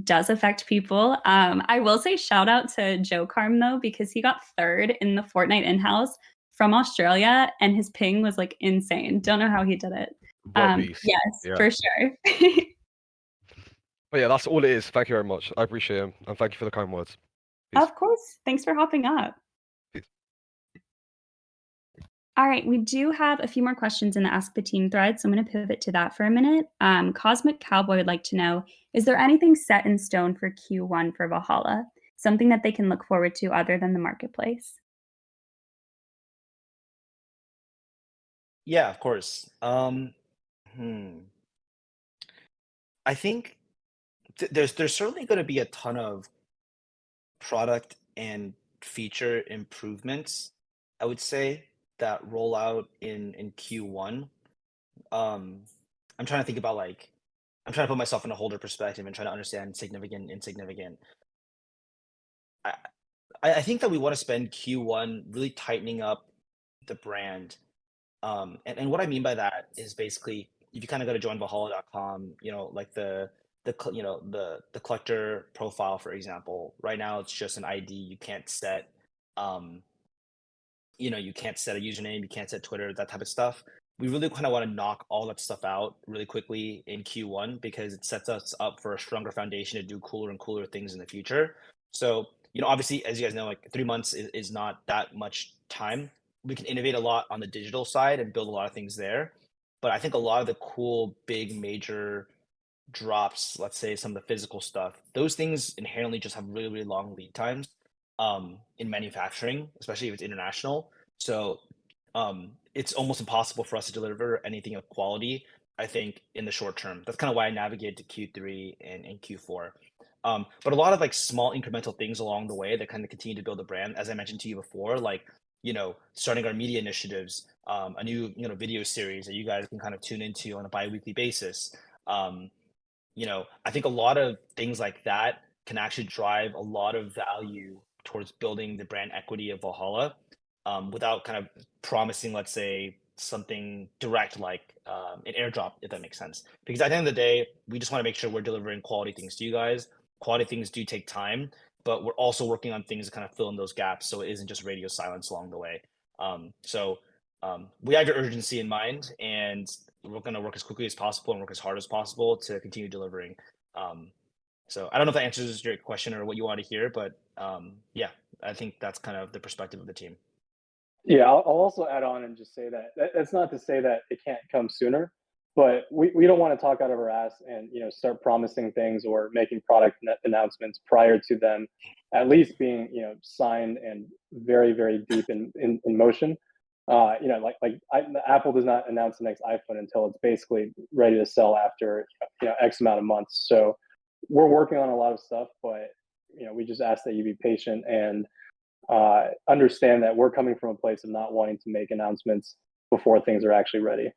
does affect people. I will say shout out to Joe Carm though because he got third in the Fortnite in-house from Australia, and his ping was like insane. Don't know how he did it. what a beast. Yes, Yeah. for sure. But yeah, that's all it is. Thank you very much. I appreciate it, and thank you for the kind words. Peace. Of course. Thanks for hopping up. Peace. All right, we do have a few more questions in the Ask the Team thread, so I'm going to pivot to that for a minute. Cosmic Cowboy would like to know, is there anything set in stone for Q1 for Valhalla? Something that they can look forward to other than the marketplace? Yeah, of course. I think there's certainly going to be a ton of product and feature improvements, I would say, that roll out in Q1. Um, I'm trying to think about like I'm trying to put myself in a holder perspective and trying to understand significant, insignificant. I I think that we want to spend Q1 really tightening up the brand. And what I mean by that is basically if you kind of go to joinvalhalla.com, like the collector profile, for example, right now it's just an ID. You can't set um, you can't set a username, you can't set Twitter, that type of stuff. We really kind of want to knock all that stuff out really quickly in Q1 because it sets us up for a stronger foundation to do cooler and cooler things in the future. So, obviously, as you guys know, like 3 months is not that much time. We can innovate a lot on the digital side and build a lot of things there. But I think a lot of the cool, big, major drops, let's say some of the physical stuff, those things inherently just have really, really long lead times in manufacturing, especially if it's international. So it's almost impossible for us to deliver anything of quality, I think, in the short term. That's kind of why I navigated to Q3 and Q4. But a lot of like small incremental things along the way that kind of continue to build the brand, as I mentioned to you before, like starting our media initiatives, a new video series that you guys can kind of tune into on a bi-weekly basis. Um, I think a lot of things like that can actually drive a lot of value towards building the brand equity of Valhalla without kind of promising, let's say, something direct like an airdrop, if that makes sense. Because at the end of the day, we just want to make sure we're delivering quality things to you guys. Quality things do take time, but we're also working on things to kind of fill in those gaps so it isn't just radio silence along the way. We have your urgency in mind, and we're going to work as quickly as possible and work as hard as possible to continue delivering. So I don't know if that answers your question or what you want to hear, but yeah, I think that's kind of the perspective of the team. Yeah, I'll also add on and just say that's not to say that it can't come sooner, but we don't want to talk out of our ass and start promising things or making product announcements prior to them at least being signed and very very deep in motion. Apple does not announce the next iPhone until it's basically ready to sell after X amount of months. So we're working on a lot of stuff, but we just ask that you be patient and understand that we're coming from a place of not wanting to make announcements before things are actually ready.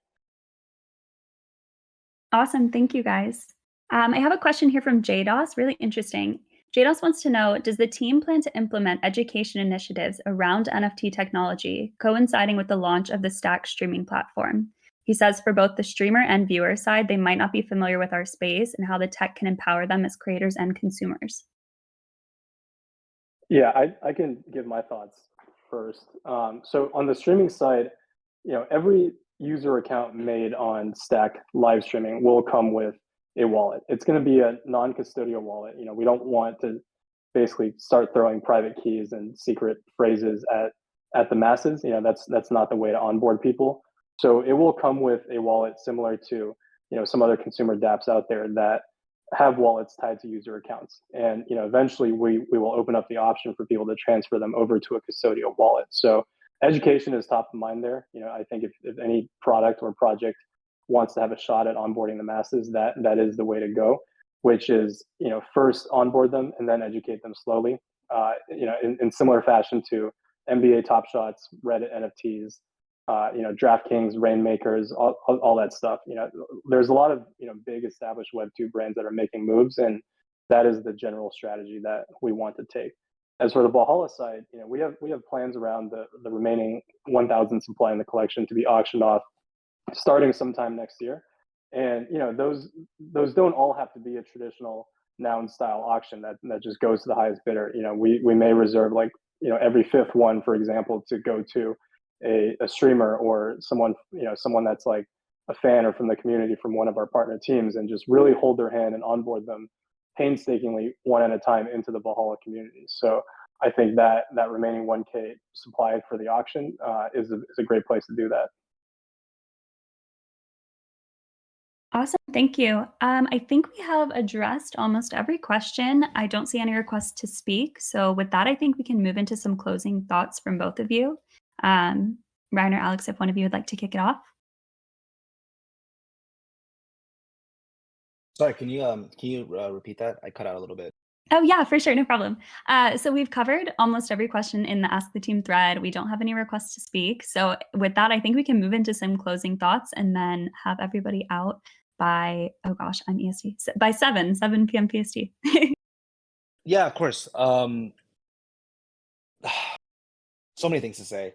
Awesome. Thank you, guys. I have a question here from JDOS, really interesting. JDOS wants to know, does the team plan to implement education initiatives around NFT technology coinciding with the launch of the Stack streaming platform? He says for both the streamer and viewer side, they might not be familiar with our space and how the tech can empower them as creators and consumers. Yeah, I can give my thoughts first. So on the streaming side, every user account made on Stack live streaming will come with a wallet. It's going to be a non-custodial wallet. We don't want to basically start throwing private keys and secret phrases at the masses. That's not the way to onboard people. So it will come with a wallet similar to some other consumer dApps out there that have wallets tied to user accounts. And eventually we will open up the option for people to transfer them over to a custodial wallet. So education is top of mind there. I think if any product or project wants to have a shot at onboarding the masses, that is the way to go, which is first onboard them and then educate them slowly. In similar fashion to NBA Top Shots, Reddit NFTs, DraftKings, Rainmakers, all that stuff. There's a lot of big established Web2 brands that are making moves, and that is the general strategy that we want to take. As for the Valhalla side, we have plans around the remaining 1,000 supply in the collection to be auctioned off starting sometime next year. And those don't all have to be a traditional noun style auction that just goes to the highest bidder. We may reserve every fifth one, for example, to go to a streamer or someone that's like a fan or from the community from one of our partner teams, and just really hold their hand and onboard them painstakingly one at a time into the Valhalla community. So I think that remaining 1K supply for the auction is a great place to do that. Awesome. Thank you. I think we have addressed almost every question. I don't see any requests to speak. So with that, I think we can move into some closing thoughts from both of you. Ryan or Alex, if one of you would like to kick it off. Sorry, can you repeat that? I cut out a little bit. Oh, yeah, for sure. No problem. So we've covered almost every question in the Ask the Team thread. We don't have any requests to speak. So with that, I think we can move into some closing thoughts and then have everybody out by, oh gosh, I'm EST, by 7 p.m. PST. Yeah, of course. So many things to say.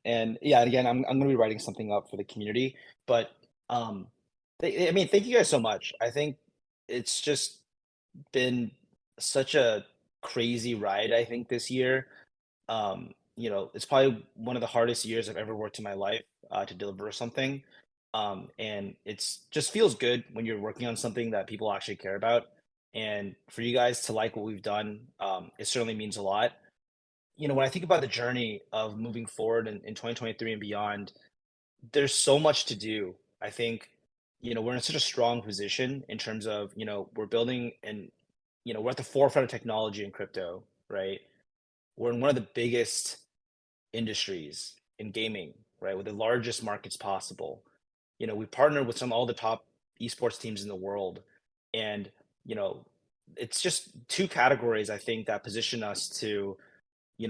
And yeah, again, I'm going to be writing something up for the community. But thank you guys so much. I think it's just been such a crazy ride, I think, this year. It's probably one of the hardest years I've ever worked in my life to deliver something. And it's just feels good when you're working on something that people actually care about. And for you guys to like what we've done, it certainly means a lot. When I think about the journey of moving forward in 2023 and beyond, there's so much to do. I think, we're in such a strong position in terms of, we're building and, we're at the forefront of technology in crypto, right? We're in one of the biggest industries in gaming, right? With the largest markets possible. We partner with all the top esports teams in the world. And, it's just two categories, I think, that position us to,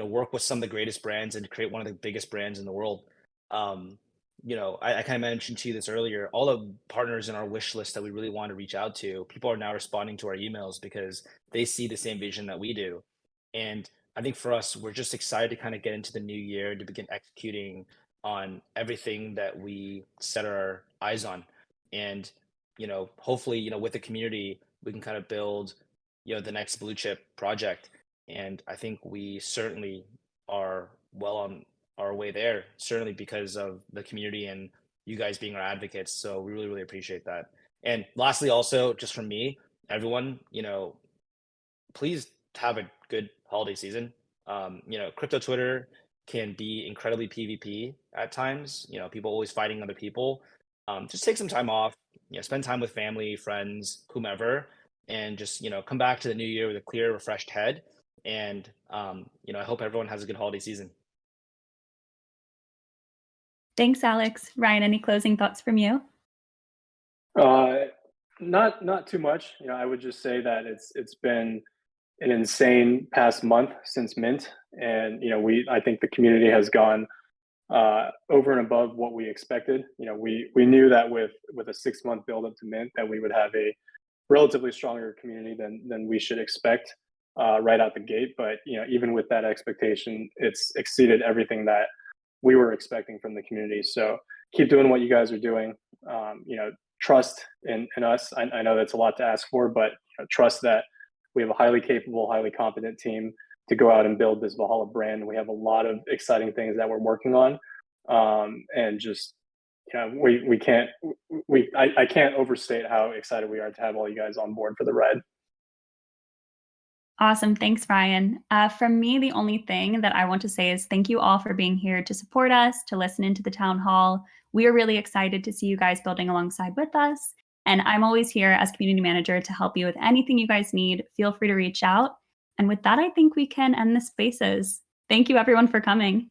work with some of the greatest brands and create one of the biggest brands in the world. I kind of mentioned to you this earlier, all the partners in our wish list that we really want to reach out to, people are now responding to our emails because they see the same vision that we do. And I think for us, we're just excited to kind of get into the new year to begin executing on everything that we set our eyes on. And, hopefully, with the community, we can kind of build, the next blue chip project. And I think we certainly are well on our way there, certainly because of the community and you guys being our advocates. So we really, really appreciate that. And lastly, also, just from me, everyone, please have a good holiday season. Crypto Twitter can be incredibly PvP at times. People always fighting other people. Just take some time off, spend time with family, friends, whomever, and just, come back to the new year with a clear, refreshed head. And, I hope everyone has a good holiday season. Thanks, Alex. Ryan, any closing thoughts from you? Not too much. I would just say that it's been an insane past month since Mint, and I think the community has gone over and above what we expected. We knew that with a 6-month build up to Mint that we would have a relatively stronger community than we should expect right out the gate. But even with that expectation, it's exceeded everything that we were expecting from the community. So keep doing what you guys are doing. Trust in us. I know that's a lot to ask for, but trust that we have a highly capable, highly competent team to go out and build this Valhalla brand. We have a lot of exciting things that we're working on, and just I can't overstate how excited we are to have all you guys on board for the ride. Awesome. Thanks, Ryan. From me, the only thing that I want to say is thank you all for being here to support us, to listen into the town hall. We are really excited to see you guys building alongside with us. And I'm always here as community manager to help you with anything you guys need. Feel free to reach out. And with that, I think we can end the spaces. Thank you everyone for coming.